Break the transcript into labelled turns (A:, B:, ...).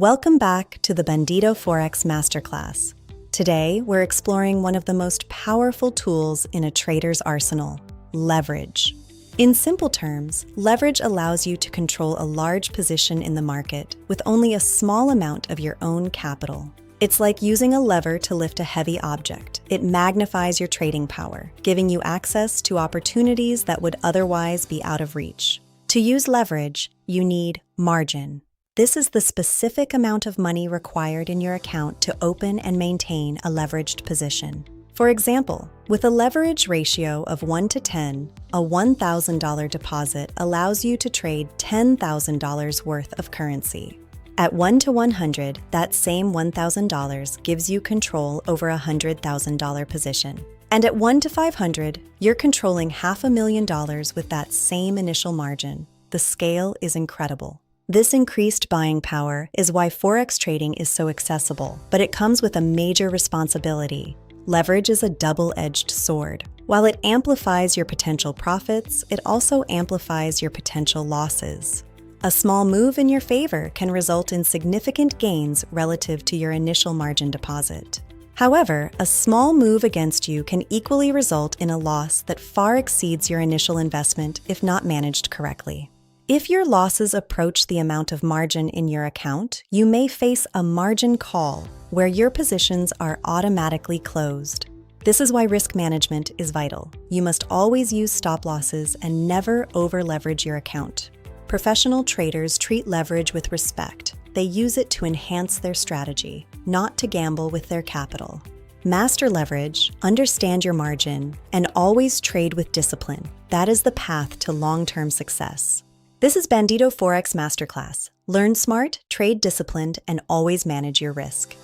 A: Welcome back to the Bandido Forex Masterclass. Today, we're exploring one of the most powerful tools in a trader's arsenal, leverage. In simple terms, leverage allows you to control a large position in the market with only a small amount of your own capital. It's like using a lever to lift a heavy object. It magnifies your trading power, giving you access to opportunities that would otherwise be out of reach. To use leverage, you need margin. This is the specific amount of money required in your account to open and maintain a leveraged position. For example, with a leverage ratio of 1 to 10, a $1,000 deposit allows you to trade $10,000 worth of currency. At 1 to 100, that same $1,000 gives you control over a $100,000 position. And at 1 to 500, you're controlling $500,000 with that same initial margin. The scale is incredible. This increased buying power is why Forex trading is so accessible, but it comes with a major responsibility. Leverage is a double-edged sword. While it amplifies your potential profits, it also amplifies your potential losses. A small move in your favor can result in significant gains relative to your initial margin deposit. However, a small move against you can equally result in a loss that far exceeds your initial investment if not managed correctly. If your losses approach the amount of margin in your account, you may face a margin call, where your positions are automatically closed. This is why risk management is vital. You must always use stop losses and never over-leverage your account. Professional traders treat leverage with respect. They use it to enhance their strategy, not to gamble with their capital. Master leverage, understand your margin, and always trade with discipline. That is the path to long-term success. This is Bandido Forex Masterclass. Learn smart, trade disciplined, and always manage your risk.